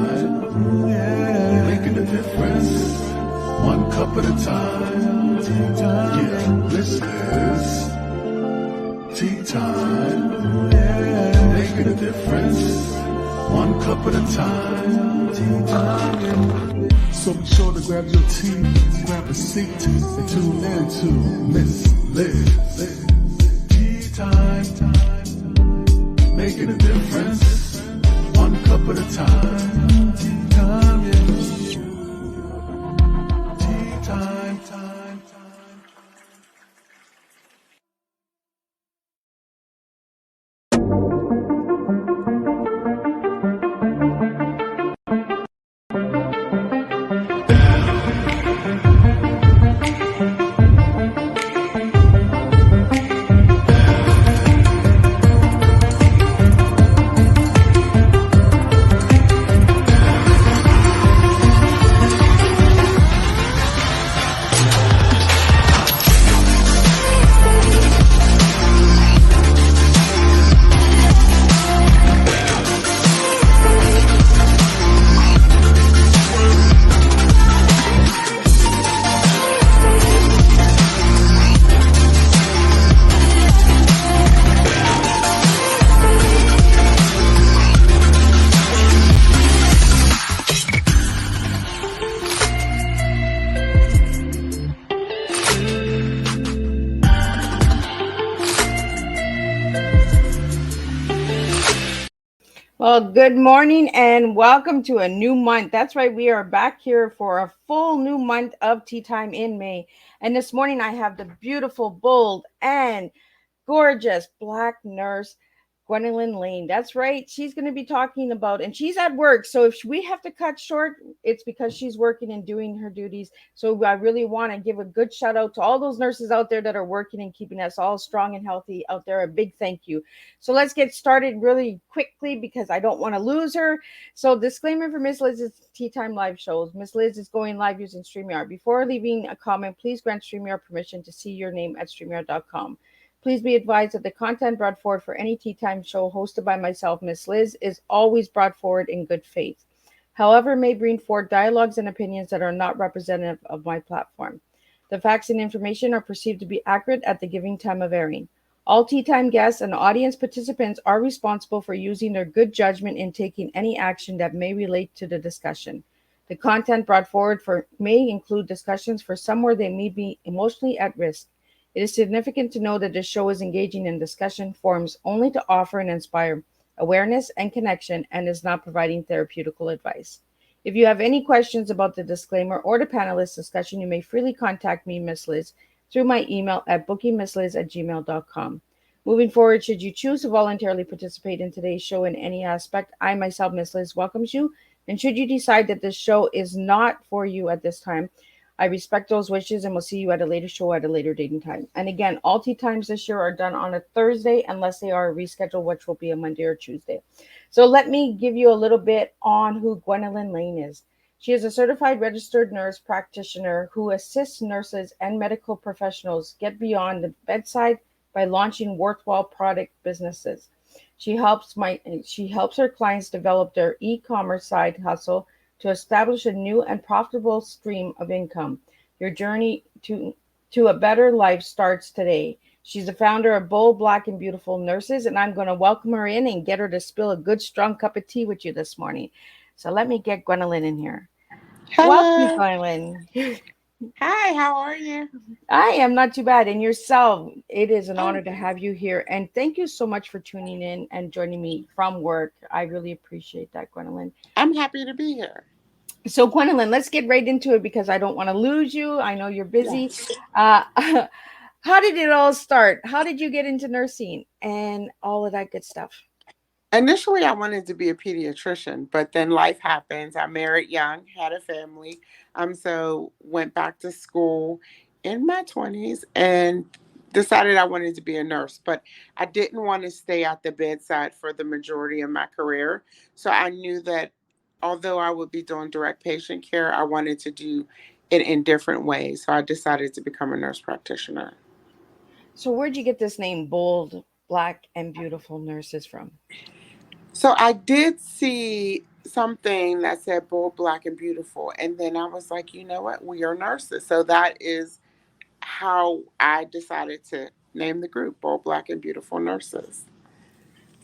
time, yeah, making a difference, one cup at a time. Tea time, yeah, this is tea time, yeah, making a difference, one cup at a time. Tea time, yeah. So be sure to grab your tea, grab a seat, and tune in to Miss Liz. Tea time, making a difference, one cup at a time. Tea time, yeah. Tea time, time. Well, good morning and welcome to a new month. That's right, we are back here for a full new month of Tea Time in May. And this morning I have the beautiful, bold, and gorgeous black nurse Gwendolyn Lane. That's right. She's going to be talking about, and she's at work. So if we have to cut short, it's because she's working and doing her duties. So I really want to give a good shout out to all those nurses out there that are working and keeping us all strong and healthy out there. A big thank you. So let's get started really quickly because I don't want to lose her. So disclaimer for Miss Liz's Tea Time live shows. Miss Liz is going live using StreamYard. Before leaving a comment, please grant StreamYard permission to see your name at StreamYard.com. Please be advised that the content brought forward for any Tea Time show hosted by myself, Miss Liz, is always brought forward in good faith. However, may bring forward dialogues and opinions that are not representative of my platform. The facts and information are perceived to be accurate at the giving time of airing. All Tea Time guests and audience participants are responsible for using their good judgment in taking any action that may relate to the discussion. The content brought forward may include discussions for some where they may be emotionally at risk. It is significant to know that this show is engaging in discussion forums only to offer and inspire awareness and connection and is not providing therapeutical advice. If you have any questions about the disclaimer or the panelist discussion, you may freely contact me, Miss Liz, through my email at bookingmissliz@gmail.com. Moving forward, should you choose to voluntarily participate in today's show in any aspect, I myself, Miss Liz, welcomes you. And should you decide that this show is not for you at this time, I respect those wishes and will see you at a later show at a later date and time. And again, all Tea Times this year are done on a Thursday unless they are rescheduled, which will be a Monday or Tuesday. So let me give you a little bit on who Gwendolyn Lane is. She is a certified registered nurse practitioner who assists nurses and medical professionals get beyond the bedside by launching worthwhile product businesses. She helps her clients develop their e-commerce side hustle to establish a new and profitable stream of income. Your journey to a better life starts today. She's the founder of Bold, Black, and Beautiful Nurses, and I'm going to welcome her in and get her to spill a good, strong cup of tea with you this morning. So let me get Gwendolyn in here. Welcome, Hello. Gwendolyn. Hi, how are you? I am not too bad. And yourself, it is an honor Oh, to have you here. And thank you so much for tuning in and joining me from work. I really appreciate that, Gwendolyn. I'm happy to be here. So, Gwendolyn, let's get right into it because I don't want to lose you. I know you're busy. Yes. Uh, how did it all start? How did you get into nursing and all of that good stuff? Initially, I wanted to be a pediatrician, but then life happens. I married young, had a family. So went back to school in my 20s and decided I wanted to be a nurse, but I didn't want to stay at the bedside for the majority of my career. So I knew that although I would be doing direct patient care, I wanted to do it in different ways. So I decided to become a nurse practitioner. So, where'd you get this name, Bold, Black, and Beautiful Nurses from? So I did see something that said bold, black, and beautiful. And then I was like, you know what? We are nurses. So that is how I decided to name the group Bold, Black, and Beautiful Nurses.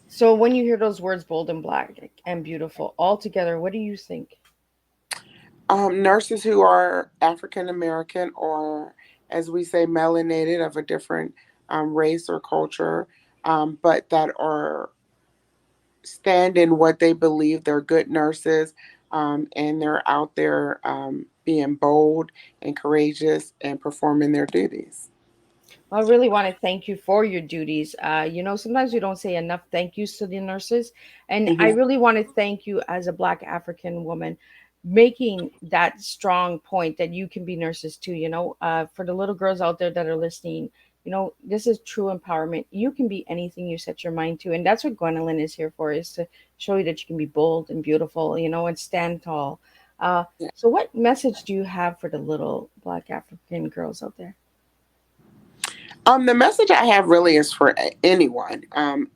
So when you hear those words bold and black and beautiful all together, what do you think? Nurses who are African American or, as we say, melanated of a different race or culture, but that are stand in what they believe they're good nurses, and they're out there being bold and courageous and performing their duties. I really want to thank you for your duties. Sometimes we don't say enough thank yous to the nurses. And I Hmm. really want to thank you as a Black African woman, making that strong point that you can be nurses too. For the little girls out there that are listening, this is true empowerment. You can be anything you set your mind to. And that's what Gwendolyn is here for, is to show you that you can be bold and beautiful, and stand tall. Uh, Yeah. so, what message do you have for the little Black African girls out there? The message I have really is for anyone.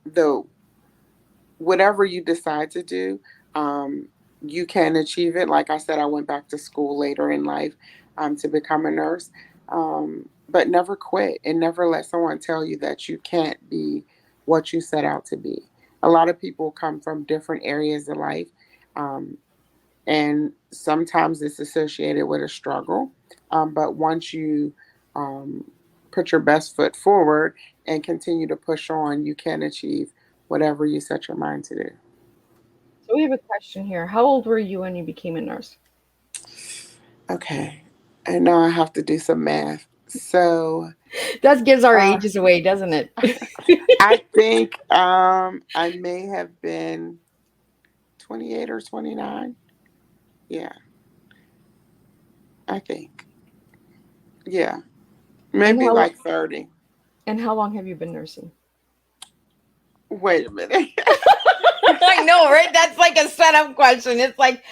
The whatever you decide to do, you can achieve it. Like I said, I went back to school later in life to become a nurse, but never quit and never let someone tell you that you can't be what you set out to be. A lot of people come from different areas of life, um, and sometimes it's associated with a struggle. But once you um, put your best foot forward and continue to push on, you can achieve whatever you set your mind to do. So we have a question here. How old were you when you became a nurse? Okay, and now I have to do some math. So That gives our uh, ages away, doesn't it? I think I may have been 28 or 29. Yeah, I think. Yeah, And maybe how like 30. and how long have you been nursing? Wait a minute. I know, right? That's like a setup question. It's like,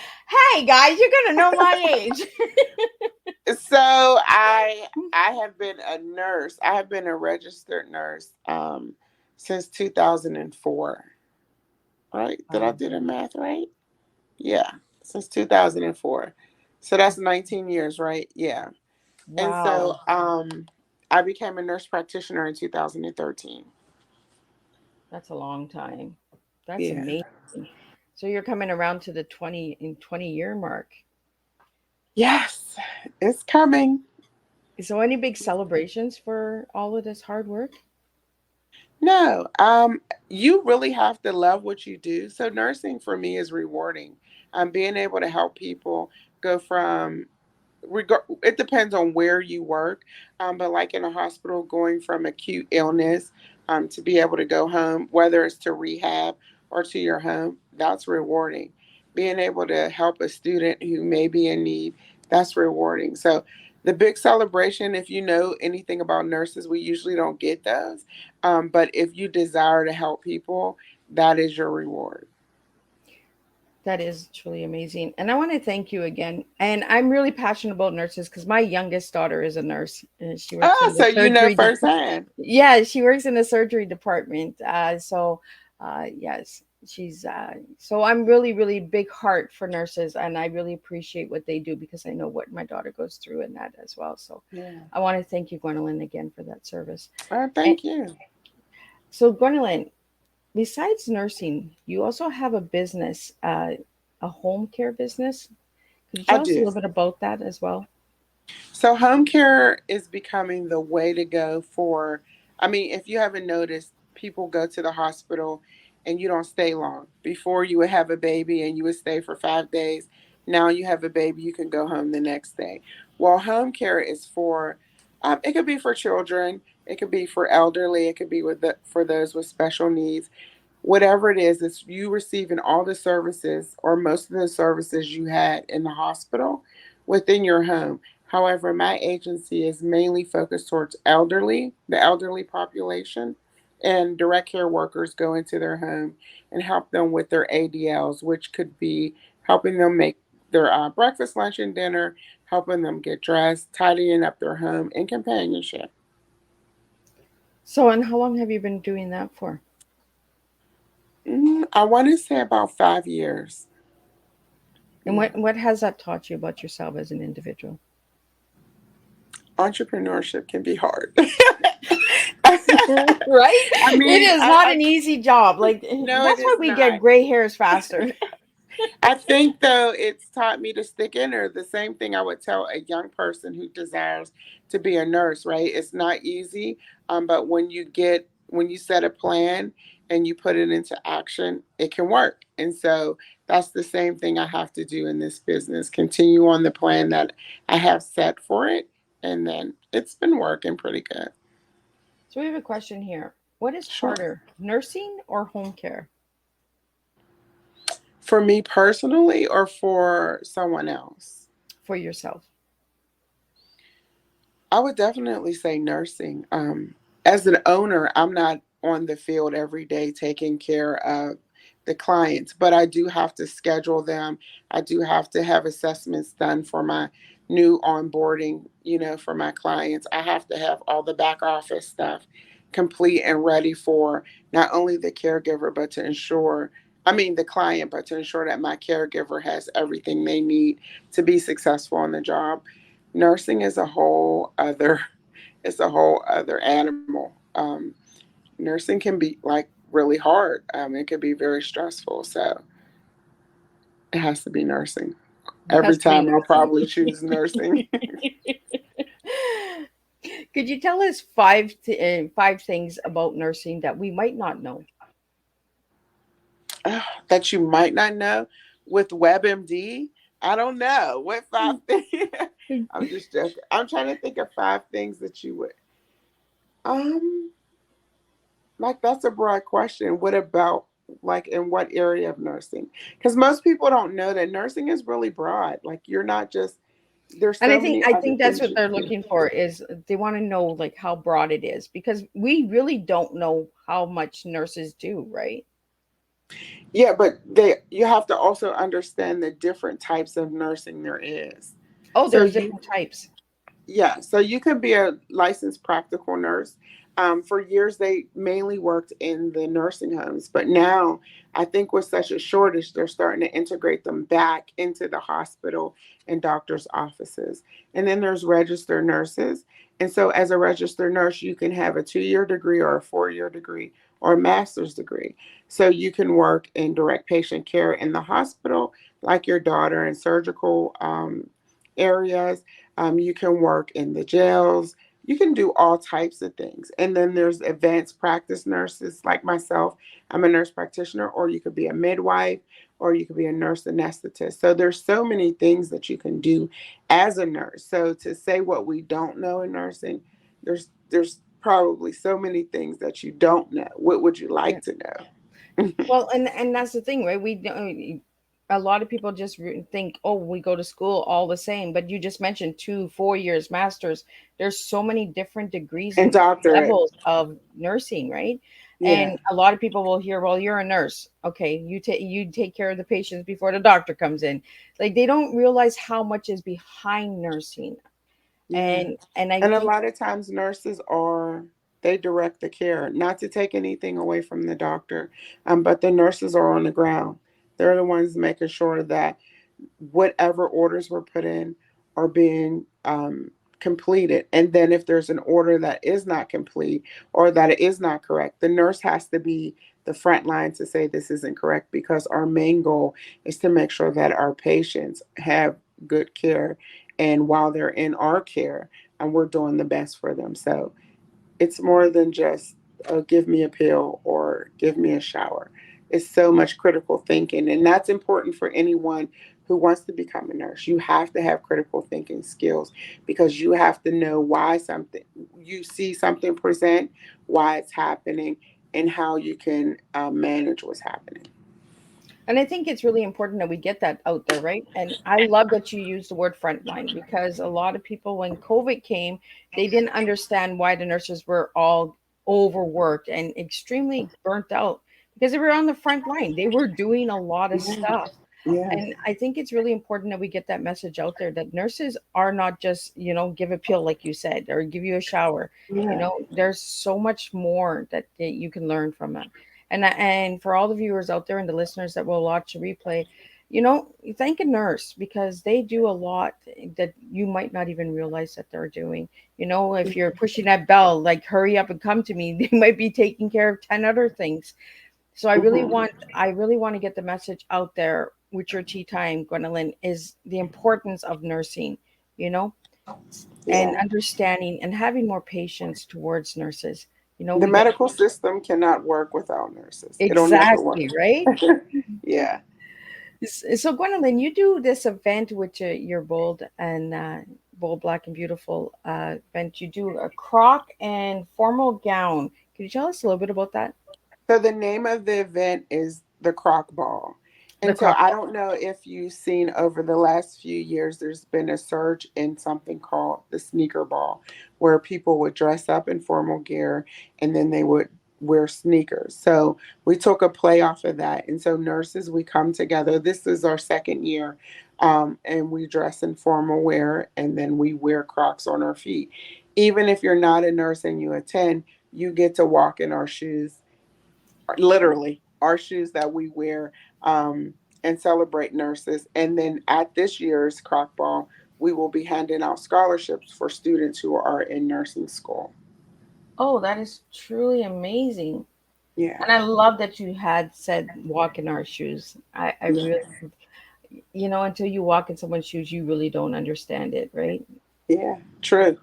hey guys, you're gonna know my age. So I have been a nurse. I have been a registered nurse since 2004. Right? Did I Wow. do the math right? Yeah, since 2004. So that's 19 years, right? Yeah. And so Wow. I became a nurse practitioner in 2013. That's a long time. That's Yeah. amazing. So you're coming around to the 20 year mark. Yes, it's coming. So any big celebrations for all of this hard work? No, you really have to love what you do. So nursing for me is rewarding. Being able to help people go from it depends on where you work, but like in a hospital, going from acute illness to be able to go home, whether it's to rehab or to your home, that's rewarding. Being able to help a student who may be in need, that's rewarding. So the big celebration, if you know anything about nurses, we usually don't get those, but if you desire to help people, that is your reward. That is truly amazing. And I want to thank you again. And I'm really passionate about nurses because my youngest daughter is a nurse. And she works Ah, in the so you know surgery. firsthand. Yeah, she works in the surgery department. Yes, so I'm really, really big heart for nurses. And I really appreciate what they do because I know what my daughter goes through in that as well. So Yeah. I want to thank you, Gwendolyn, again for that service. And Thank you. so, Gwendolyn, besides nursing, you also have a business, a home care business. Could you I tell us a do. little bit about that as well? So home care is becoming the way to go for, I mean, if you haven't noticed, people go to the hospital and you don't stay long. Before you would have a baby and you would stay for 5 days. Now you have a baby, you can go home the next day. Well, home care is for, it could be for children, it could be for elderly, it could be for those with special needs. Whatever it is, it's you receiving all the services or most of the services you had in the hospital within your home. However, my agency is mainly focused towards the elderly population, and direct care workers go into their home and help them with their ADLs, which could be helping them make their breakfast, lunch, and dinner, helping them get dressed, tidying up their home, and companionship. So, and how long have you been doing that for? I want to say about 5 years. And Yeah. what has that taught you about yourself as an individual? Entrepreneurship can be hard. Right? I It mean, is not an easy job. Like no, it that's why is we get not. gray hairs faster. I think though it's taught me to stick in her. The same thing I would tell a young person who desires to be a nurse, right? It's not easy, but when you set a plan and you put it into action, it can work. And so that's the same thing I have to do in this business. Continue on the plan that I have set for it, and then it's been working pretty good. So we have a question here. What is Sure. harder, nursing or home care For me personally, or for someone else? for yourself? I would definitely say nursing. As an owner, I'm not on the field every day taking care of the clients, but I do have to schedule them. I do have to have assessments done for my new onboarding, for my clients. I have to have all the back office stuff complete and ready for not only the caregiver, but to ensure, I mean, the client, but to ensure that my caregiver has everything they need to be successful on the job. Nursing is a whole other it's a whole other animal. Nursing can be like really hard. It can be very stressful. So it has to be nursing. It Every has to be time I'll nursing. probably choose nursing. Could you tell us five things about nursing that we might not know? That you might not know with WebMD. I don't know. What five things? I'm just joking. I'm trying to think of five things that you would. Um, like that's a broad question. What about like in what area of nursing? Because most people don't know that nursing is really broad. Like you're not just there's And so many I other think that's things what you they're can do. looking for is they want to know like how broad it is because we really don't know how much nurses do, right? Yeah, but they you have to also understand the different types of nursing there is. Oh, So there's you different types. Yeah, so you could be a licensed practical nurse. For years, they mainly worked in the nursing homes, but now I think with such a shortage, they're starting to integrate them back into the hospital and doctors' offices. And then there's registered nurses. And so, as a registered nurse, you can have a 2 year degree or a 4 year degree or a master's degree. So, you can work in direct patient care in the hospital, like your daughter, in surgical areas. You can work in the jails. You can do all types of things. And then there's advanced practice nurses like myself. I'm a nurse practitioner, or you could be a midwife, or you could be a nurse anesthetist. So there's so many things that you can do as a nurse. So to say what we don't know in nursing, there's probably so many things that you don't know. What would you Yeah. like to know? Well, and that's the thing, right? A lot of people just think, oh, we go to school all the same. But you just mentioned 2 4 years masters. There's so many different degrees And and doctorate. levels of nursing, right? Yeah. And a lot of people will hear, well, you're a nurse. Okay, you take care of the patients before the doctor comes in. Like they don't realize how much is behind nursing. Yeah. And I And a think lot of times nurses are they direct the care, not to take anything away from the doctor, but the nurses are on the ground. They're the ones making sure that whatever orders were put in are being completed. And then if there's an order that is not complete or that it is not correct, the nurse has to be the front line to say this isn't correct because our main goal is to make sure that our patients have good care. And while they're in our care, and we're doing the best for them. So it's more than just give me a pill or give me a shower. It's so much critical thinking, and that's important for anyone who wants to become a nurse. You have to have critical thinking skills because you have to know why something you see something present, why it's happening, and how you can manage what's happening. And I think it's really important that we get that out there, right? And I love that you use the word frontline because a lot of people, when COVID came, they didn't understand why the nurses were all overworked and extremely burnt out because they were on the front line. They were doing a lot of Yeah, stuff. yeah, And I think it's really important that we get that message out there that nurses are not just, give a pill, like you said, or give you a shower. yeah. There's so much more that you can learn from them. And for all the viewers out there and the listeners that will watch the replay, thank a nurse because they do a lot that you might not even realize that they're doing. If you're pushing that bell, like hurry up and come to me, they might be taking care of 10 other things. So Mhm. I really want to get the message out there with your tea time, Gwendolyn, is the importance of nursing, you know, and Yeah. understanding and having more patience towards nurses. The We get medical system cannot work without nurses. It'll never work. exactly right. Yeah. So Gwendolyn, you do this event with your bold and bold black and beautiful event. You do a croc and formal gown. Can you tell us a little bit about that? So the name of the event is the Croc Ball. The And so croc I ball. don't know if you've seen over the last few years, there's been a surge in something called the sneaker ball, where people would dress up in formal gear and then they would wear sneakers. So we took a play off of that. And so nurses, we come together. This is our second year. And we dress in formal wear and then we wear Crocs on our feet. Even if you're not a nurse and you attend, you get to walk in our shoes, literally our shoes that we wear, and celebrate nurses. And then at this year's Croc Ball, we will be handing out scholarships for students who are in nursing school. Oh, that is truly amazing. Yeah, And I love that you had said walk in our shoes. I yeah, really, until you walk in someone's shoes, you really don't understand it, right? yeah, true.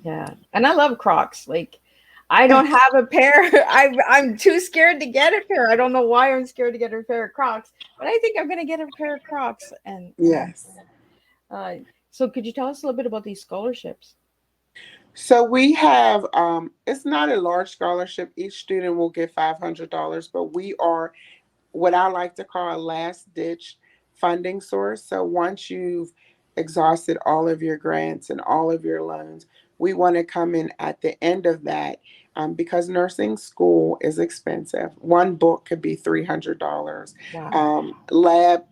Yeah. And I love Crocs. Like, I don't have a pair. I'm too scared to get a pair. I don't know why I'm scared to get a pair of Crocs, but I think I'm gonna get a pair of Crocs. And Yes. uh, so could you tell us a little bit about these scholarships? So we have, it's not a large scholarship. Each student will get $500, but we are what I like to call a last ditch funding source. So once you've exhausted all of your grants and all of your loans, we want to come in at the end of that, because nursing school is expensive. One book could be $300. Wow. Lab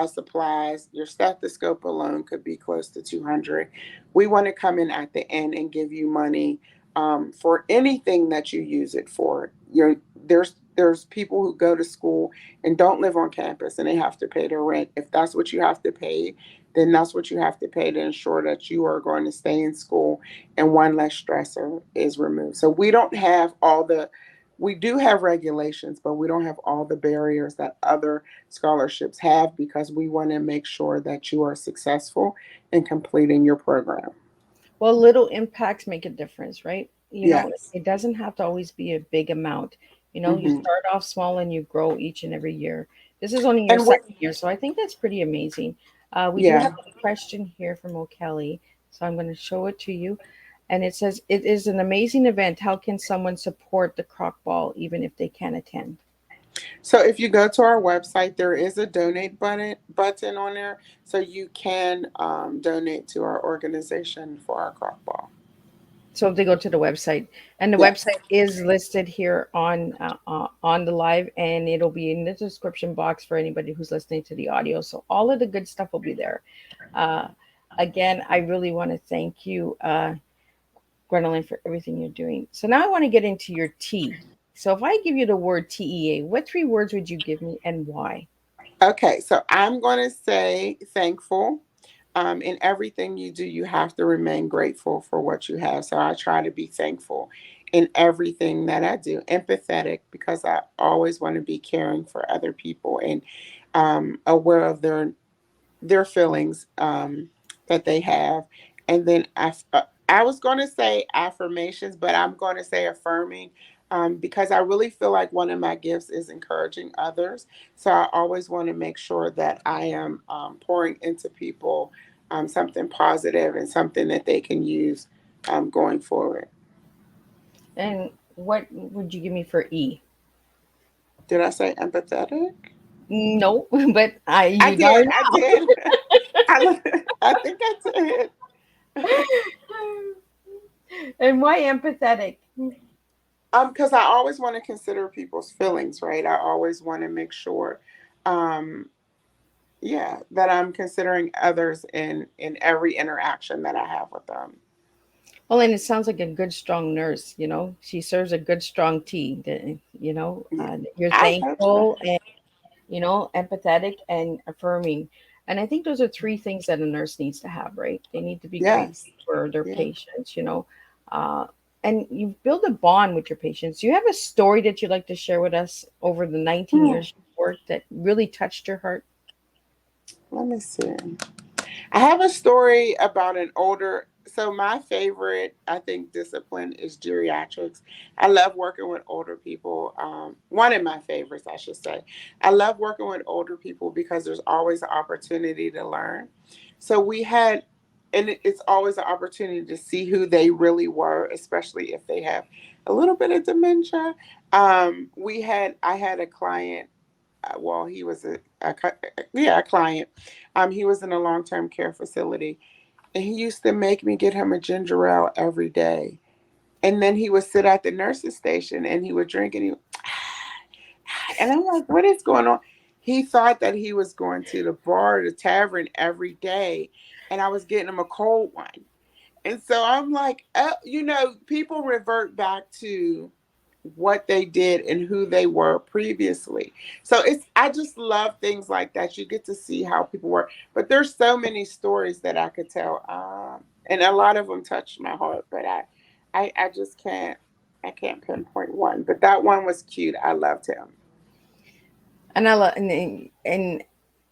supplies, your stethoscope alone could be close to 200. We want to come in at the end and give you money, for anything that you use it for. There's people who go to school and don't live on campus and they have to pay their rent. If that's what you have to pay, then that's what you have to pay to ensure that you are going to stay in school and one less stressor is removed. So we do have regulations, but we don't have all the barriers that other scholarships have because we want to make sure that you are successful in completing your program. Well, little impacts make a difference, right? Yes. It doesn't have to always be a big amount. You Hmm. start off small and you grow each and every year. This is only your And we, second year, so I think that's pretty amazing. We do have yeah. a question here from O'Kelly, so I'm going to show it to you. And it says, it is an amazing event. How can someone support the crock ball even if they can't attend? So if you go to our website, there is a donate button on there, so you can, donate to our organization for our crock ball. So if they go to the website, and the Yes. website is listed here on the live, and it'll be in the description box for anybody who's listening to the audio. So all of the good stuff will be there. Uh, Again, I really want to thank you, Gwendolyn, for everything you're doing. So now I want to get into your T. So if I give you the word TEA, what three words would you give me and why? Okay, so I'm going to say thankful. In everything you do, you have to remain grateful for what you have. So I try to be thankful in everything that I do. Empathetic because I always want to be caring for other people and, aware of their feelings, that they have. And then I was going to say affirmations, but I'm going to say affirming, because I really feel like one of my gifts is encouraging others. So I always want to make sure that I am, pouring into people, something positive and something that they can use, going forward. And what would you give me for E? Did I say empathetic? No, but I you got did. it I did. I, I think I did. now. And why empathetic? Because I always want to consider people's feelings, right? I always want to make sure, um, yeah, that I'm considering others in every interaction that I have with them. Well, and it sounds like a good, strong nurse. She serves a good, strong tea. Yeah, You're I hope so. thankful and empathetic and affirming. And I think those are three things that a nurse needs to have, right? They need to be grateful Yes. for their Yeah. patients. Uh, and you build a bond with your patients. Do you have a story that you'd like to share with us over the 19 Hmm. years you've worked that really touched your heart? Let me see. I have a story about an older. So my favorite, I think, discipline is geriatrics. I love working with older people. One of my favorites, I should say. I love working with older people because there's always an opportunity to learn. So we had, and it's always an opportunity to see who they really were, especially if they have a little bit of dementia. I had a client. Well, he was a client. He was in a long term care facility, and he used to make me get him a ginger ale every day. And then he would sit at the nurse's station and he would drink, and and I'm like, what is going on? He thought that he was going to the bar, the tavern every day, and I was getting him a cold one. And so I'm like, people revert back to what they did and who they were previously. So I just love things like that. You get to see how people work. But there's so many stories that I could tell. And a lot of them touched my heart, but I just can't pinpoint one. But that one was cute. I loved him. And I love and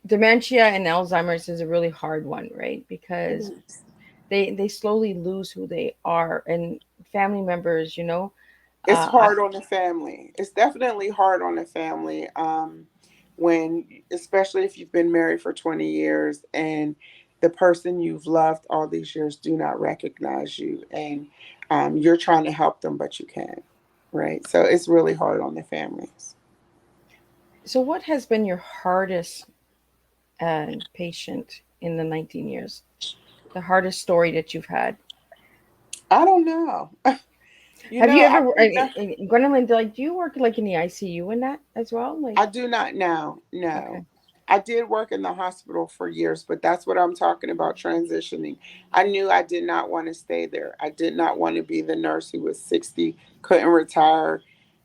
dementia and Alzheimer's is a really hard one, right? It Because is. they slowly lose who they are, and family members, It's I hard on the family. It's definitely hard on the family. When, especially if you've been married for 20 years and the person you've loved all these years do not recognize you, and you're trying to help them, but you can't. Right. So it's really hard on the families. So, what has been your hardest patient in the 19 years? The hardest story that you've had? I don't know. Have you I ever, think Gwendolyn, like, do you work like in the ICU and that as well? Like, I do not know. okay. No. I did work in the hospital for years, but that's what I'm talking about transitioning. I knew I did not want to stay there. I did not want to be the nurse who was 60, couldn't retire,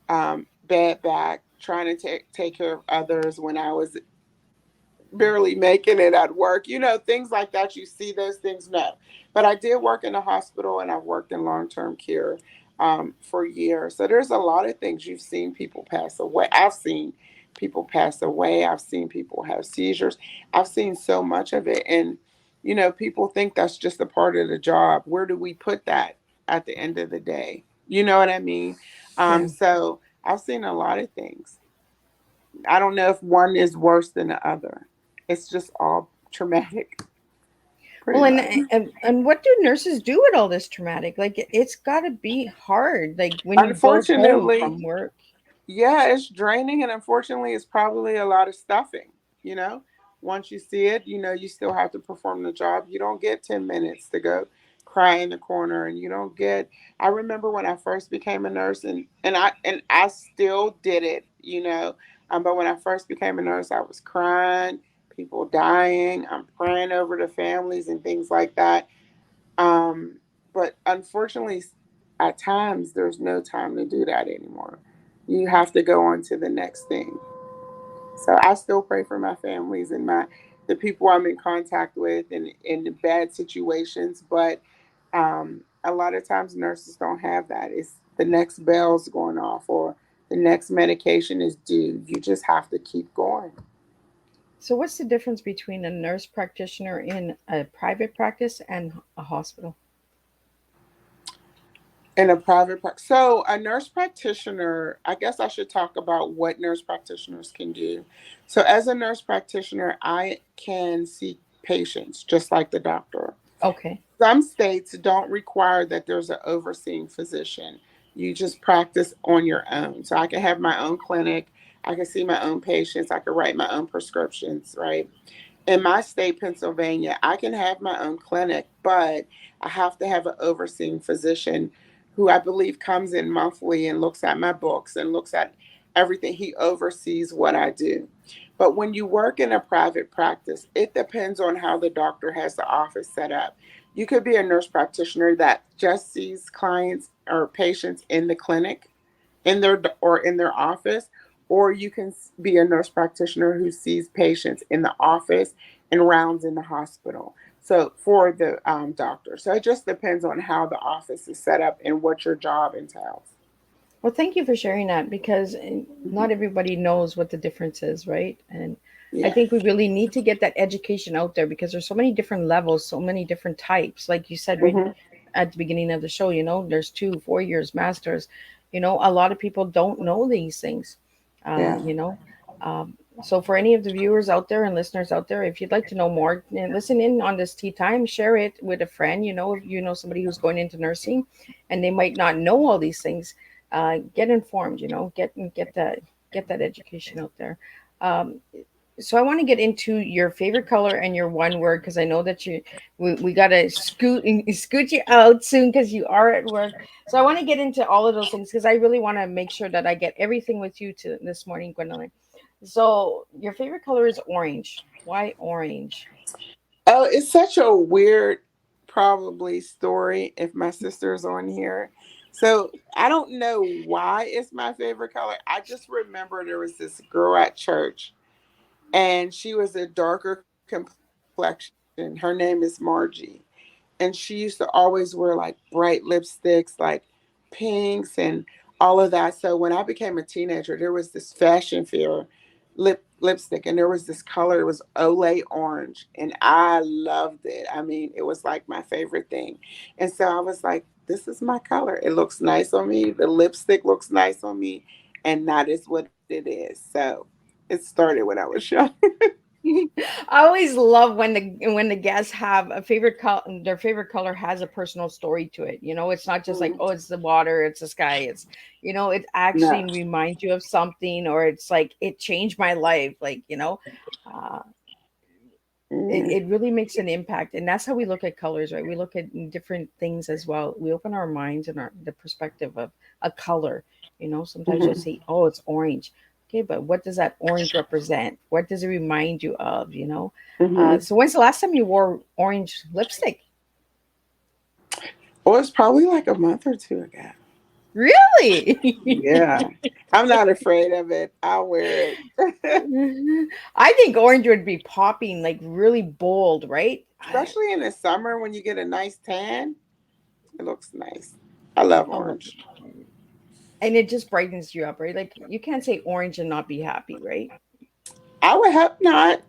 bad back, trying to take care of others when I was barely making it at work, things like that. You see those things? No. But I did work in a hospital and I've worked in long term care for years. So there's a lot of things. You've seen people pass away. I've seen people pass away. I've seen people have seizures. I've seen so much of it. And, people think that's just a part of the job. Where do we put that at the end of the day? You know what I mean? Yeah. So I've seen a lot of things. I don't know if one is worse than the other. It's just all traumatic, Well, pretty and, much. and what do nurses do with all this traumatic? Like, it's got to be hard. Like when you go home Unfortunately, from work. yeah, it's draining, and unfortunately, it's probably a lot of stuffing. You know, once you see it, you still have to perform the job. You don't get 10 minutes to go cry in the corner, and you don't get. I remember when I first became a nurse, and I still did it. But when I first became a nurse, I was crying, people dying. I'm praying over the families and things like that. But unfortunately, at times, there's no time to do that anymore. You have to go on to the next thing. So I still pray for my families and the people I'm in contact with in the bad situations. But a lot of times nurses don't have that. It's the next bell's going off or the next medication is due. You just have to keep going. So, what's the difference between a nurse practitioner in a private practice and a hospital? In a private practice. So, a nurse practitioner, I guess I should talk about what nurse practitioners can do. So, as a nurse practitioner, I can see patients just like the doctor. Okay. Some states don't require that there's an overseeing physician. You just practice on your own. So, I can have my own clinic, I can see my own patients, I can write my own prescriptions, right? In my state, Pennsylvania, I can have my own clinic, but I have to have an overseeing physician who I believe comes in monthly and looks at my books and looks at everything. He oversees what I do. But when you work in a private practice, it depends on how the doctor has the office set up. You could be a nurse practitioner that just sees clients or patients in the clinic, in their office, or you can be a nurse practitioner who sees patients in the office and rounds in the hospital. So for the doctor, so it just depends on how the office is set up and what your job entails. Well, thank you for sharing that because Hmm. not everybody knows what the difference is, right? And I Yeah. think we really need to get that education out there because there's so many different levels, so many different types. Like you said right Hmm. at the beginning of the show, there's 2 4 years masters. A lot of people don't know these things. Uh, Yeah. you know, um, so for any of the viewers out there and listeners out there, if you'd like to know more, listen in on this tea time, share it with a friend. If you know somebody who's going into nursing, and they might not know all these things, get informed. Get that education out there. Um, so I want to get into your favorite color and your one word because I know that we gotta scoot you out soon because you are at work. So I want to get into all of those things because I really want to make sure that I get everything with you to this morning, Gwendolyn. So your favorite color is orange. Why orange? Oh, it's such a weird, probably story if my sister's on here. So I don't know why it's my favorite color. I just remember there was this girl at church, and she was a darker complexion. Her name is Margie. And she used to always wear like bright lipsticks, like pinks and all of that. So when I became a teenager, there was this fashion fair lipstick, and there was this color. It was Olay orange, and I loved it. I mean, it was like my favorite thing. And so I was like, "This is my color. It looks nice on me. The lipstick looks nice on me, and that is what it is." So it started when I was young. I always love when the guests have a favorite color. Their favorite color has a personal story to it. It's not just like, Mhm. oh, it's the water, it's the sky. It No. actually reminds you of something, or it's like it changed my life. Uh, it Mhm. really makes an impact, and that's how we look at colors, right? We look at different things as well. We open our minds and the perspective of a color. Sometimes you'll Mhm. see, oh, it's orange. Okay, but what does that orange represent? What does it remind you of? Mhm. So when's the last time you wore orange lipstick? Well, it's probably like a month or two ago. Really? Yeah. I'm not afraid of it. I'll wear it. I think orange would be popping, like really bold, right? Especially in the summer when you get a nice tan. It looks nice. I love Oh, orange. and it just brightens you up, right? Like you can't say orange and not be happy, right? I would hope not.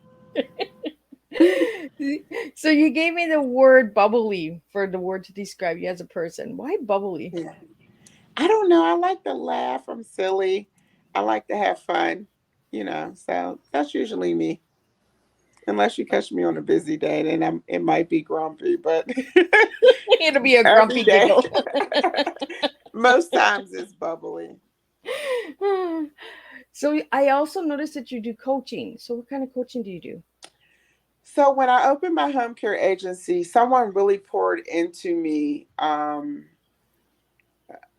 So you gave me the word bubbly for the word to describe you as a person. Why bubbly? Yeah. I don't know. I like to laugh. I'm silly. I like to have fun, so that's usually me. Unless you catch me on a busy day, then it might be grumpy, but It'll be a every grumpy day, giggle. most times it's bubbly. So I also noticed that you do coaching. So what kind of coaching do you do? So when I opened my home care agency, someone really poured into me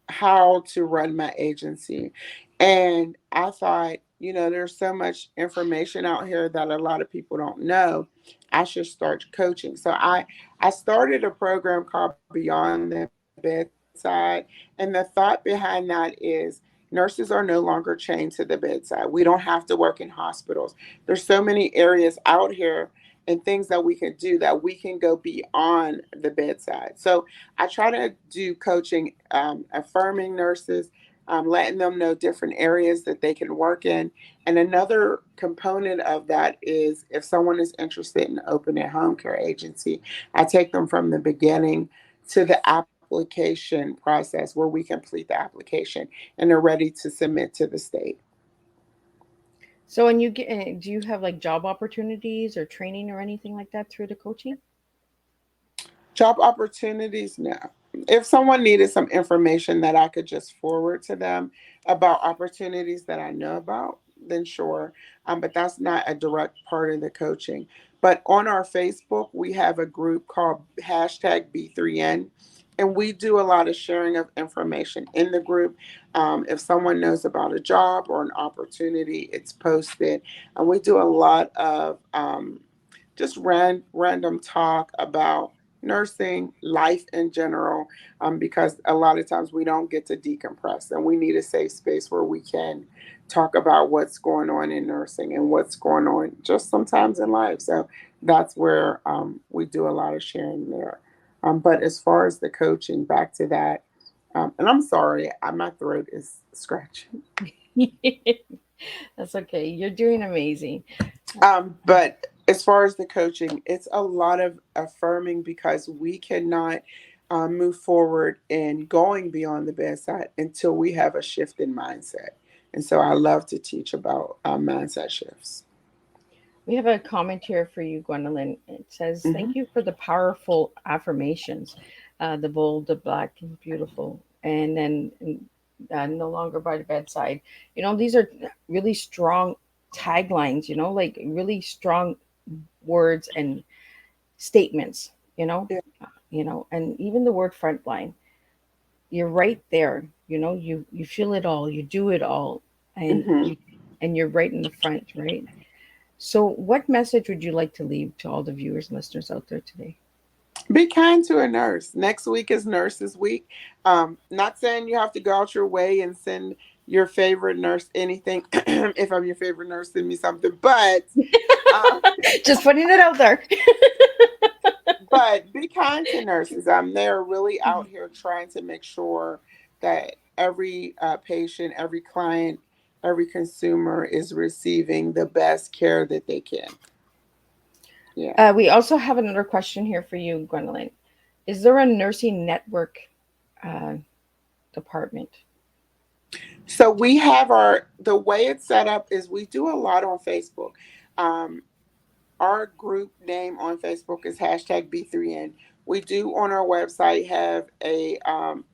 how to run my agency. And I thought, there's so much information out here that a lot of people don't know. I should start coaching. So I started a program called Beyond the Bedside. And the thought behind that is nurses are no longer chained to the bedside. We don't have to work in hospitals. There's so many areas out here and things that we can do that we can go beyond the bedside. So I try to do coaching, affirming nurses, letting them know different areas that they can work in. And another component of that is if someone is interested in opening a home care agency, I take them from the beginning to the application process where we complete the application and they're ready to submit to the state. So when you get, do you have like job opportunities or training or anything like that through the coaching? Job opportunities, no. If someone needed some information that I could just forward to them about opportunities that I know about, then sure. But that's not a direct part of the coaching. But on our Facebook, we have a group called hashtag B3N. And we do a lot of sharing of information in the group. If someone knows about a job or an opportunity, it's posted. And we do a lot of just random talk about nursing, life in general, because a lot of times we don't get to decompress and we need a safe space where we can talk about what's going on in nursing and what's going on just sometimes in life. So that's where we do a lot of sharing there. But as far as the coaching, back to that, and I'm sorry, my throat is scratching. That's okay. You're doing amazing. But as far as the coaching, it's a lot of affirming because we cannot move forward in going beyond the bedside until we have a shift in mindset. And so I love to teach about mindset shifts. We have a comment here for you, Gwendolyn. It says, Hmm. "Thank you for the powerful affirmations, the bold, the black, and beautiful, and then no longer by the bedside." These are really strong taglines. Like really strong words and statements. Yeah. And even the word frontline. You're right there. You feel it all. You do it all, and Hmm. and you're right in the front, right? So, what message would you like to leave to all the viewers and listeners out there today? Be kind to a nurse. Next week is Nurses Week. Not saying you have to go out your way and send your favorite nurse anything. If I'm your favorite nurse, send me something. Uh, Just putting it out there. but be kind to nurses. They're really out here trying to make sure that every patient, every client, every consumer is receiving the best care that they can. Yeah. We also have another question here for you, Gwendolyn. Is there a nursing network uh, department? So we have the way it's set up is we do a lot on Facebook. Um, our group name on Facebook is hashtag B3N. We do on our website have a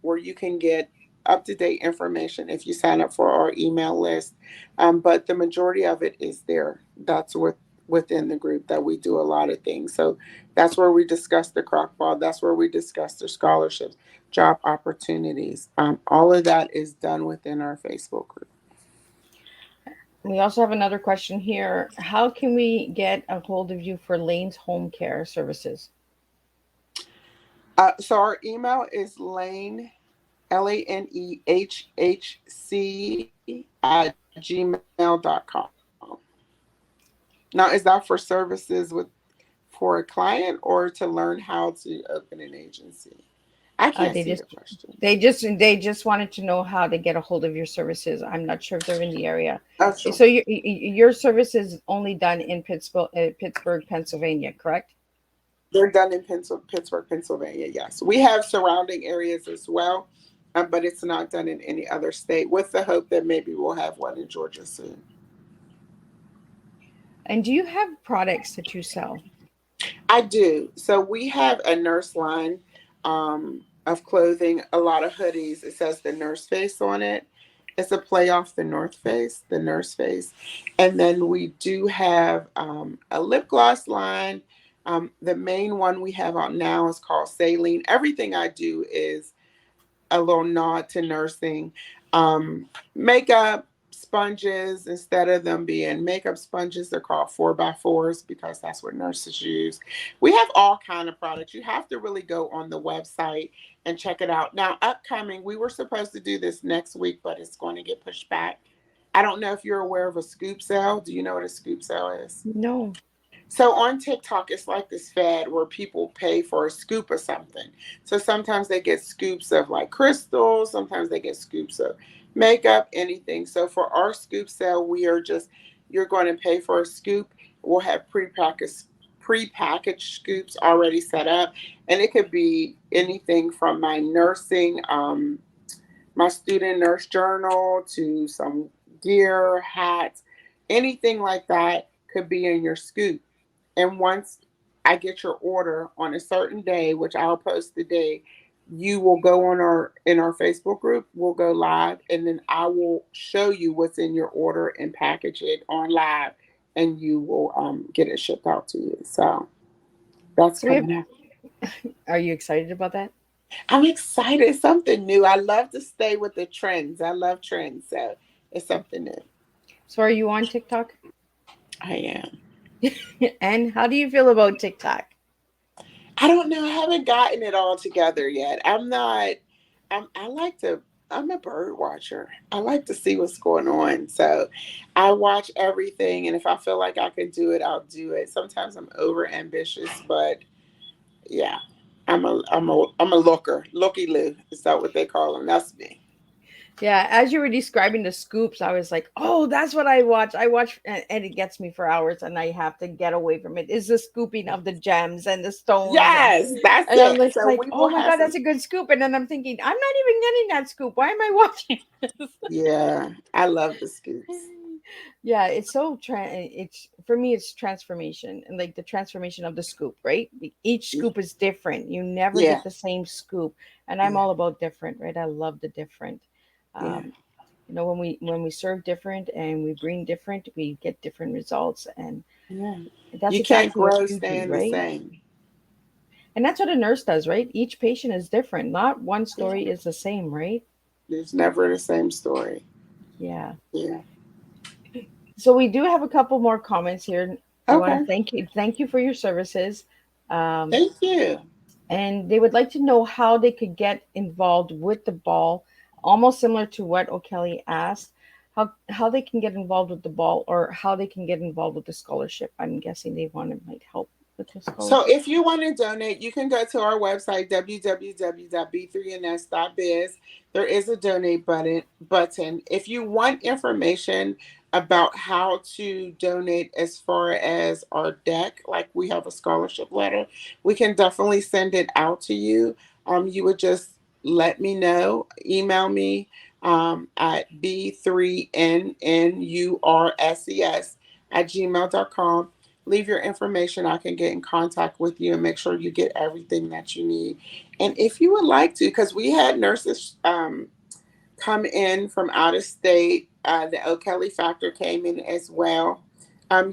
where you can get up to date information if you sign up for our email list. But the majority of it is there. That's within the group that we do a lot of things. So that's where we discuss the crockball. That's where we discuss the scholarships, job opportunities. All of that is done within our Facebook group. We also have another question here. How can we get a hold of you for Lane's home care services? So our email is Lane LANEHHC @gmail.com. Now, is that for services for a client or to learn how to open an agency? I Uh, can't they see just the question. they just wanted to know how to get a hold of your services. I'm not sure if they're in the area. Oh, sure. So your service is only done in Pittsburgh, Pennsylvania, correct? They're done in Pittsburgh, Pennsylvania. Yes, we have surrounding areas as well, but it's not done in any other state. With the hope that maybe we'll have one in Georgia soon. And do you have products that you sell? I do. So we have a nurse line of clothing, a lot of hoodies. It says the nurse face on it. It's a play off the North Face, the nurse face. And then we do have a lip gloss line. The main one we have out now is called Saline. Everything I do is a little nod to nursing. Makeup sponges, instead of them being makeup sponges, they're called 4x4s because that's what nurses use. We have all kind of products. You have to really go on the website and check it out. Now, upcoming, we were supposed to do this next week, but it's going to get pushed back. I don't know if you're aware of a scoop sale. Do you know what a scoop sale is? No. So on TikTok, it's like this fad where people pay for a scoop of something. So sometimes they get scoops of like crystals, sometimes they get scoops of makeup, anything. So for our scoop sale, we are just, you're going to pay for a scoop. We'll have prepackaged scoops already set up, and it could be anything from my nursing, my student nurse journal to some gear, hats, anything like that could be in your scoop. And once I get your order on a certain day, which I'll post the day, you will go on our Facebook group, we'll go live, and then I will show you what's in your order and package it on live, and you will get it shipped out to you. So that's So we have. coming up. Are you excited about that? I'm excited. It's something new. I love to stay with the trends. I love trends. So it's something new. So are you on TikTok? I am. And how do you feel about TikTok? I don't know. I haven't gotten it all together yet. I'm not. I like to. I'm a bird watcher. I like to see what's going on. So I watch everything, and if I feel like I can do it, I'll do it. Sometimes I'm over ambitious, but yeah, I'm a looker. Looky loo. Is that what they call them? That's me. Yeah, as you were describing the scoops, I was like, "Oh, that's what I watch. I watch, and it gets me for hours, and I have to get away from it. Is the scooping of the gems and the stones, Yes, that's and I'm it. just So like, we "Oh will my have god, some. that's a good scoop." And then I'm thinking, I'm not even getting that scoop. Why am I watching this? Yeah, I love the scoops. Yeah, it's so it's for me it's transformation, and like the transformation of the scoop, right? Each scoop is different. You never Yeah, get the same scoop, and I'm yeah, all about different, right? I love the different. yeah, um when we serve different and we bring different, we get different results, and yeah. that's You can't exactly what grow you do, staying the right? same. And that's what a nurse does, right? Each patient is different, not one Yeah. story is the same, right? There's never the same story. Yeah. Yeah. So we do have a couple more comments here. They want to Okay. thank you for your services. um, Thank you. and they would like to know how they could get involved with the ball, almost similar to what O'Kelly asked, how they can get involved with the ball, or how they can get involved with the scholarship. I'm guessing they want to might help with the So scholarship. if you want to donate, you can go to our website, www.b3ns.biz. There is a donate button. If you want information about how to donate as far as our deck, like we have a scholarship letter, we can definitely send it out to you. You would just let me know, email me at b3nnurses@gmail.com. Leave your information. I can get in contact with you and make sure you get everything that you need. And if you would like to, because we had nurses come in from out of state, the O'Kelly Factor came in as well.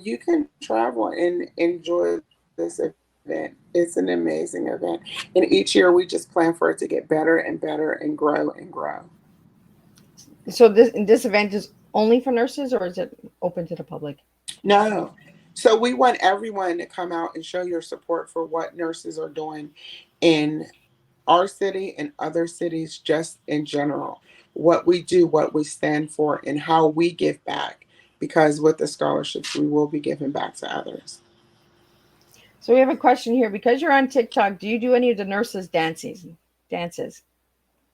You can travel and enjoy this event. It's an amazing event. And each year we just plan for it to get better and better and grow and grow. So this event is only for nurses, or is it open to the public? No. So we want everyone to come out and show your support for what nurses are doing in our city and other cities just in general. What we do, what we stand for, and how we give back. Because with the scholarships, we will be giving back to others. So we have a question here. Because you're on TikTok, do you do any of the nurses dances?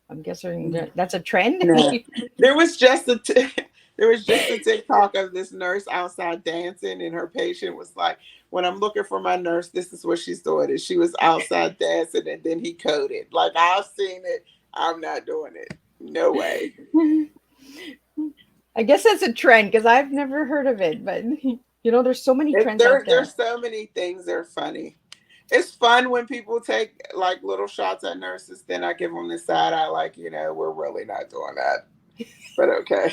I'm guessing that's a trend. No, there was just a there was just a TikTok of this nurse outside dancing, and her patient was like, "When I'm looking for my nurse, this is what she's doing." And she was outside dancing, and then he coded. Like I've seen it. I'm not doing it. No way. I guess that's a trend because I've never heard of it, but there's so many It, trends out there. there's so many things. They're funny. It's fun when people take like little shots at nurses. Then I give them the side eye, like we're really not doing that. But okay.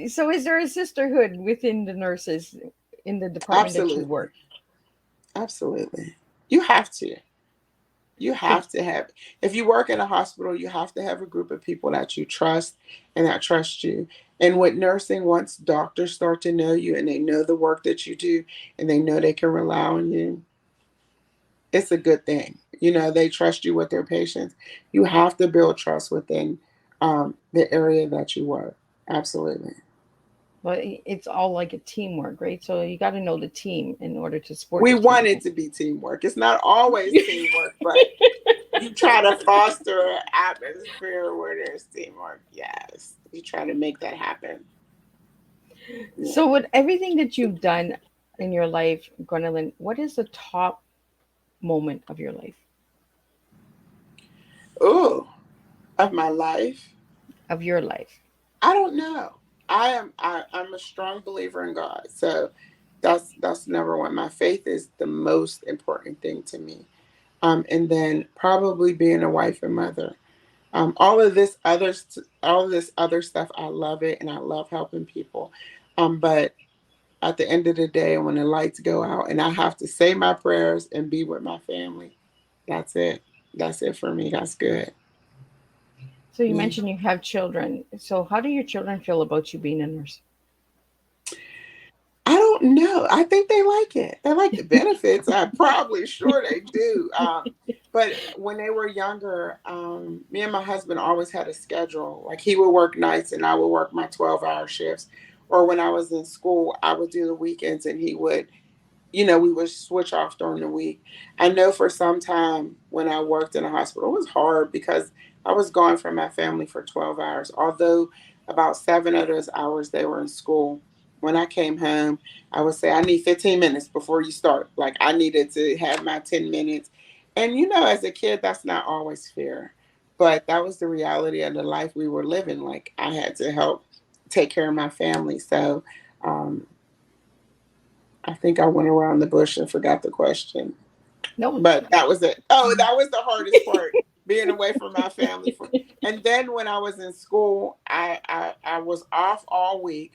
So, is there a sisterhood within the nurses in the department that you Absolutely. work? Absolutely. You have to. You So, have to have, if you work in a hospital, you have to have a group of people that you trust and that trust you. And with nursing, once doctors start to know you and they know the work that you do and they know they can rely on you, it's a good thing. They trust you with their patients. You have to build trust within the area that you work. Absolutely. well, it's all like a teamwork, right? So you got to know the team in order to support We the team. want it to be teamwork. It's not always teamwork, but you try to foster an atmosphere where there's teamwork. Yes, you try to make that happen. Yeah. So, with everything that you've done in your life, Gwendolyn, what is the top moment of your life? Ooh, of my life, Of your life? I don't know. I'm a strong believer in God, so that's number one. My faith is the most important thing to me, and then probably being a wife and mother. All of this other stuff, I love it, and I love helping people. But at the end of the day when the lights go out and I have to say my prayers and be with my family. That's it. That's it for me. That's good. So you Yeah. mentioned you have children. So how do your children feel about you being a nurse? I don't know. I think they like it. They like the benefits. I'm probably sure they do. But when they were younger, me and my husband always had a schedule. Like he would work nights and I would work my 12-hour shifts. Or when I was in school, I would do the weekends and he would, we would switch off during the week. I know for some time when I worked in a hospital, it was hard because I was gone from my family for 12 hours. Although about 7 of those hours they were in school. When I came home, I would say, I need 15 minutes before you start. Like I needed to have my 10 minutes. And, as a kid, that's not always fair. But that was the reality of the life we were living. Like I had to help take care of my family. So, um, I think I went around the bush and forgot the question. No. But that was it. Oh, that was the hardest part, being away from my family. And then when I was in school, I was off all week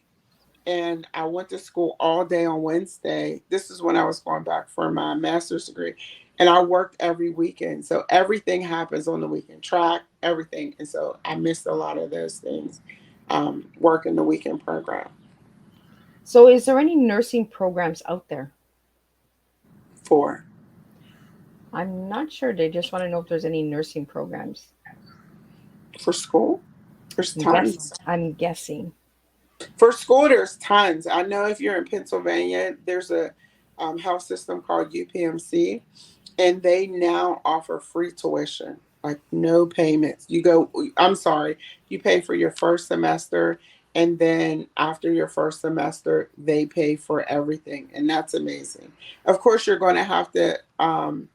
and I went to school all day on Wednesday. This is when I was going back for my master's degree. And I worked every weekend. So everything happens on the weekend, track, everything. And so I missed a lot of those things, working the weekend program So is there any nursing programs out there? for. I'm not sure. They just want to know if there's any nursing programs. For school. There's Yes, tons. I'm guessing. For school, there's tons. I know if you're in Pennsylvania, there's a health system called UPMC, and they now offer free tuition, like no payments. I'm sorry, you pay for your first semester, and then after your first semester, they pay for everything, and that's amazing. Of course, you're going to have to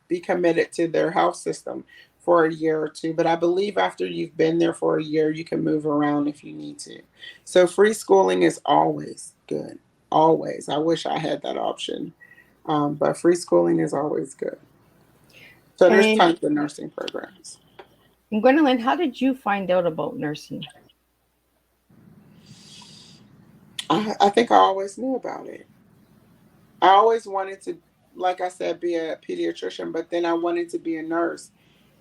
be committed to their health system for a year or two, but I believe after you've been there for a year, you can move around if you need to. So free schooling is always good. Always. I wish I had that option. But free schooling is always good. So there's And, tons of nursing programs. and Gwendolyn, how did you find out about nursing? I think I always knew about it. I always wanted to, like I said, be a pediatrician, but then I wanted to be a nurse.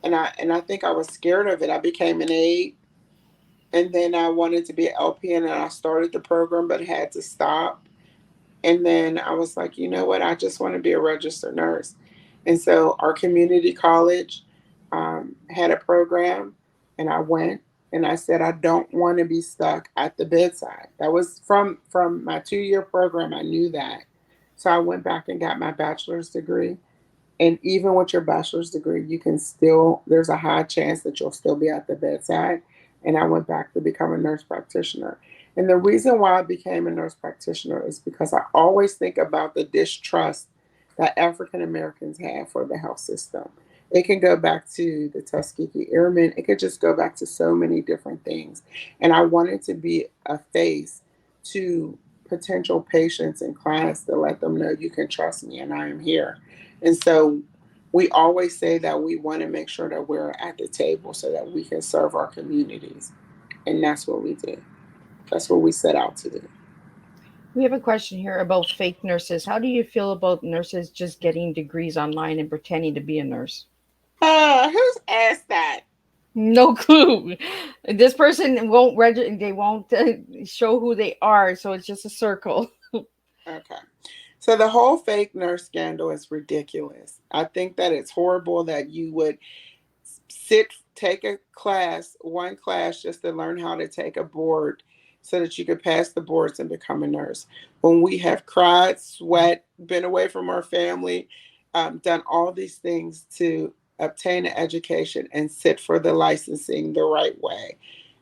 And I think I was scared of it. I became an aide and then I wanted to be an LPN and I started the program but had to stop. And then I was like, you know what? I just want to be a registered nurse. And so our community college had a program, and I went and I said, I don't want to be stuck at the bedside. That was from my 2 year program. I knew that. So I went back and got my bachelor's degree. And even with your bachelor's degree, you can still, there's a high chance that you'll still be at the bedside. And I went back to become a nurse practitioner. And the reason why I became a nurse practitioner is because I always think about the distrust that African Americans have for the health system. It can go back to the Tuskegee Airmen. It could just go back to so many different things. And I wanted to be a face to potential patients and clients to let them know you can trust me and I am here. And so we always say that we want to make sure that we're at the table so that we can serve our communities. And that's what we do. That's what we set out to do. We have a question here about fake nurses. How do you feel about nurses just getting degrees online and pretending to be a nurse? Who's asked that? No clue. This person won't register. They won't show who they are, so it's just a circle. Okay. So the whole fake nurse scandal is ridiculous. I think that it's horrible that you would take a class, one class, just to learn how to take a board so that you could pass the boards and become a nurse. When we have cried, sweat, been away from our family, done all these things to obtain an education and sit for the licensing the right way.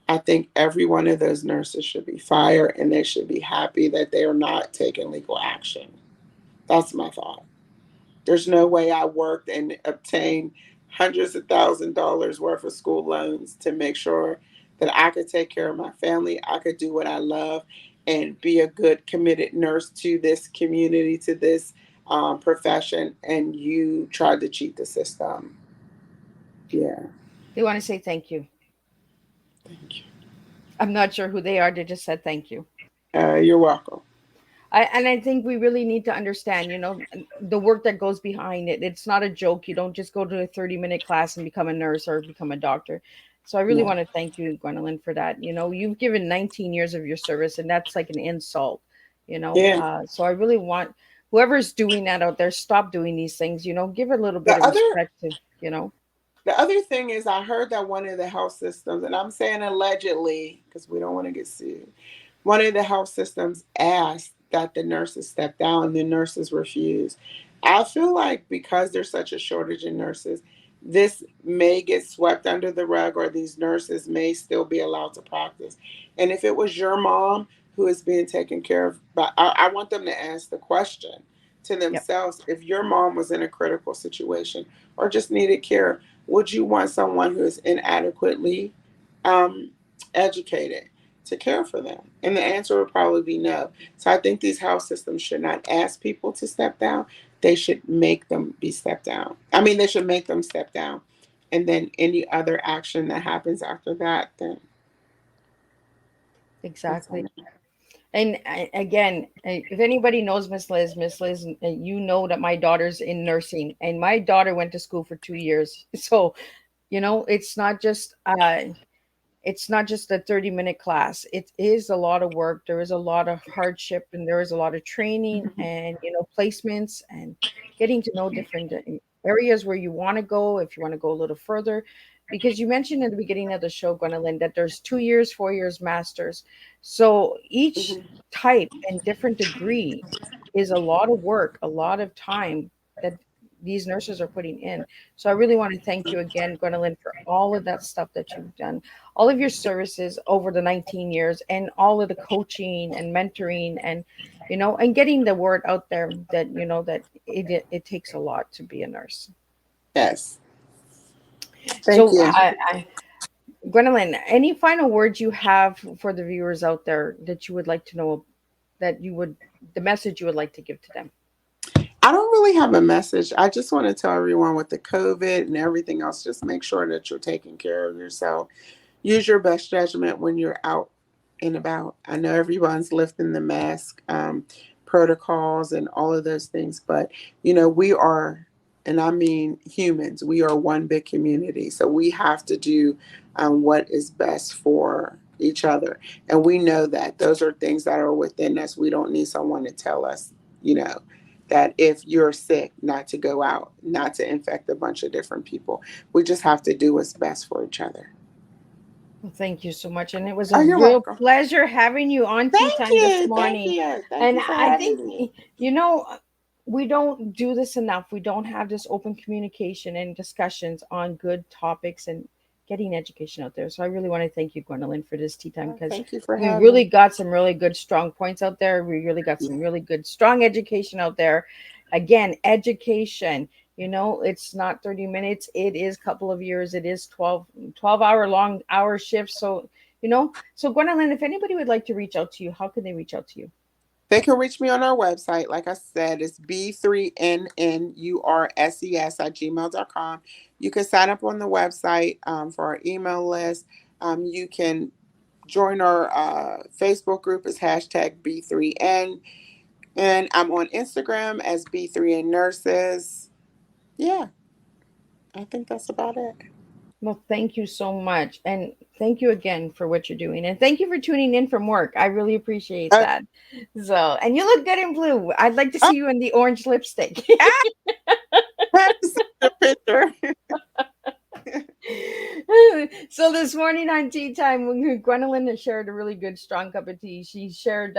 I think every one of those nurses should be fired and they should be happy that they are not taking legal action. That's my thought. There's no way I worked and obtained hundreds of $1,000s worth of school loans to make sure that I could take care of my family. I could do what I love and be a good, committed nurse to this community, to this profession. And you tried to cheat the system. Yeah. They want to say thank you. Thank you. I'm not sure who they are. They just said thank you. You're welcome. And I think we really need to understand, the work that goes behind it. It's not a joke. You don't just go to a 30-minute class and become a nurse or become a doctor. So I really Yeah. want to thank you, Gwendolyn, for that. You've given 19 years of your service, and that's like an insult, Yeah. So I really want whoever's doing that out there, stop doing these things, give a little bit The of other respect to. the other thing is I heard that one of the health systems, and I'm saying allegedly because we don't want to get sued, one of the health systems asked that the nurses step down and the nurses refused. I feel like because there's such a shortage in nurses, this may get swept under the rug or these nurses may still be allowed to practice. And if it was your mom who is being taken care of, but I want them to ask the question to Yep. themselves, if your mom was in a critical situation or just needed care, would you want someone who is inadequately um, educated to care for them? And the answer would probably be no. So I think these health systems should not ask people to step down. They should make them be stepped down. I mean, they should make them step down. And then any other action that happens after that, then it's on Exactly. them. And again, if anybody knows Miss Liz, you know that my daughter's in nursing, and my daughter went to school for 2 years. So, it's not just a 30-minute class. It is a lot of work. There is a lot of hardship, and there is a lot of training Mhm. and, placements and getting to know different areas where you want to go, if you want to go a little further. Because you mentioned in the beginning of the show, Gwendolyn, that there's 2 years, 4 years, masters. So each Mhm. type and different degree is a lot of work, a lot of time that these nurses are putting in. So I really want to thank you again, Gwendolyn, for all of that stuff that you've done, all of your services over the 19 years, and all of the coaching and mentoring, and and getting the word out there that that it takes a lot to be a nurse. Yes. Thank So you. Gwendolyn, any final words you have for the viewers out there that you would like to know, that you would the message you would like to give to them? I don't really have a message. I just want to tell everyone with the COVID and everything else, just make sure that you're taking care of yourself. Use your best judgment when you're out and about. I know everyone's lifting the mask protocols and all of those things, but we are, and I mean humans, we are one big community. So we have to do what is best for each other. And we know that those are things that are within us. We don't need someone to tell us, you know, that if you're sick, not to go out, not to infect a bunch of different people. We just have to do what's best for each other. Well, thank you so much. And it was Oh, a you're real welcome. pleasure having you on Tea Thank Time this you. Thank morning. you. Thank And you for I having think, me. you know, we don't do this enough. We don't have this open communication and discussions on good topics and getting education out there. So I really want to thank you, Gwendolyn, for this tea time, Oh, because thank you for we having really me. got some really good, strong points out there. We really got Yeah. some really good, strong education out there. Again, education. It's not 30 minutes. It is a couple of years. It is 12-hour long hour shifts. So Gwendolyn, if anybody would like to reach out to you, how can they reach out to you? They can reach me on our website. Like I said, it's b3nnurses@gmail.com. You can sign up on the website for our email list. You can join our Facebook group is hashtag B3N. And I'm on Instagram as B3N Nurses. Yeah, I think that's about it. Well, thank you so much. And thank you again for what you're doing. And thank you for tuning in from work. I really appreciate Uh, that. So, and you look good in blue. I'd like to oh, see you in the orange lipstick. I have to send you a picture. So this morning on Tea Time, when Gwendolyn has shared a really good, strong cup of tea, she shared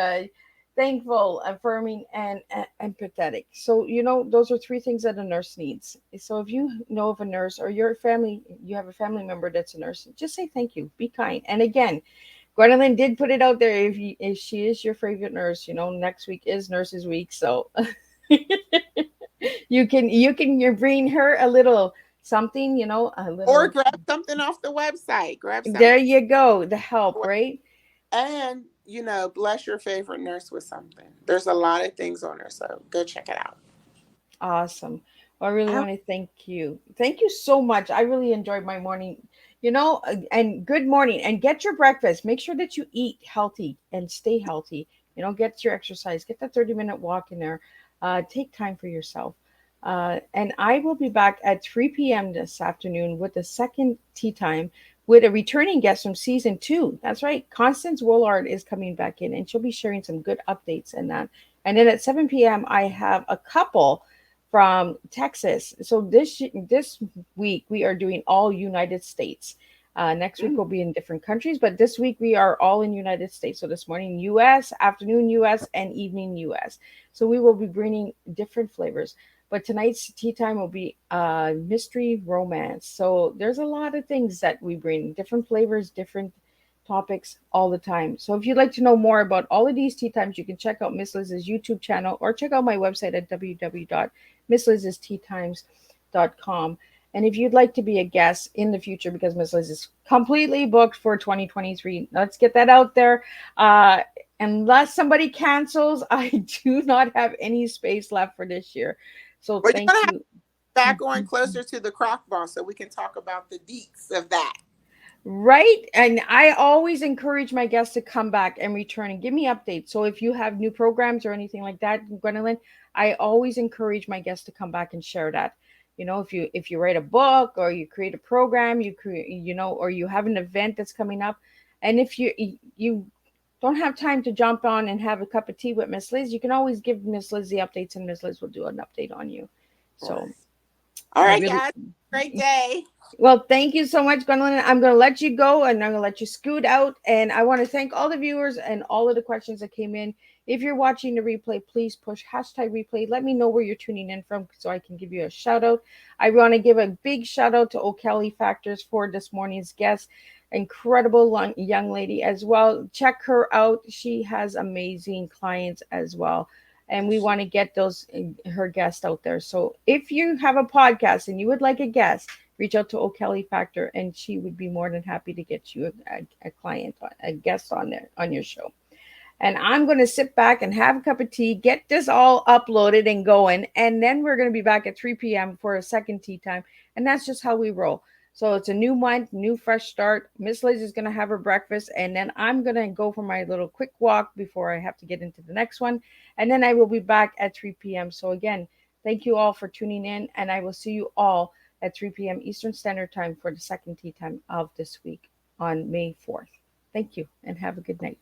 thankful, affirming, and empathetic. So those are three things that a nurse needs. So if you know of a nurse, or your family, you have a family member that's a nurse, just say thank you. Be kind. And again, Gwendolyn did put it out there. If she is your favorite nurse, next week is Nurses Week, so you bring her a little something, a Or little. grab something off the website. Grab There something. you go. The help, right? And, bless your favorite nurse with something. There's a lot of things on there, so go check it out. Awesome. Well, I really Oh, want to thank you. Thank you so much. I really enjoyed my morning. And good morning. And get your breakfast. Make sure that you eat healthy and stay healthy. Get your exercise, get that 30-minute walk in there. Take time for yourself. And I will be back at 3 p.m. this afternoon with the second tea time with a returning guest from season 2. That's right. Constance Woolard is coming back in, and she'll be sharing some good updates in that. And then at 7 p.m., I have a couple from Texas. So this week we are doing all United States. Next week we'll be in different countries, but this week we are all in United States. So this morning U.S., afternoon U.S., and evening U.S. So we will be bringing different flavors. But tonight's tea time will be mystery romance. So there's a lot of things that we bring, different flavors, different topics all the time. So if you'd like to know more about all of these tea times, you can check out Miss Liz's YouTube channel or check out my website at www.misslizsteatimes.com. And if you'd like to be a guest in the future, because Miss Liz is completely booked for 2023, let's get that out there. Unless somebody cancels, I do not have any space left for this year. So But you're thank gonna have you. back on closer to the crock ball so we can talk about the deets of that. Right. And I always encourage my guests to come back and return and give me updates. So if you have new programs or anything like that, Gwendolyn, I always encourage my guests to come back and share that. If you write a book or you create a program, you create, or you have an event that's coming up, and if you don't have time to jump on and have a cup of tea with Miss Liz, you can always give Miss Liz the updates, and Miss Liz will do an update on you. So All I right, really guys. Great day. well, thank you so much, Gwendolyn. I'm going to let you go and I'm going to let you scoot out. And I want to thank all the viewers and all of the questions that came in. If you're watching the replay, please push hashtag replay. Let me know where you're tuning in from so I can give you a shout out. I want to give a big shout out to O'Kelly Factors for this morning's guest. Incredible young lady as well. Check her out. She has amazing clients as well. And we want to get her guests out there. So if you have a podcast and you would like a guest, reach out to O'Kelly Factor, and she would be more than happy to get you a client, a guest on your show. And I'm going to sit back and have a cup of tea, get this all uploaded and going, and then we're going to be back at 3 p.m. for a second tea time. And that's just how we roll. So it's a new month, new fresh start. Miss Liz is going to have her breakfast, and then I'm going to go for my little quick walk before I have to get into the next one. And then I will be back at 3 p.m. So again, thank you all for tuning in, and I will see you all at 3 p.m. Eastern Standard Time for the second tea time of this week on May 4th. Thank you, and have a good night.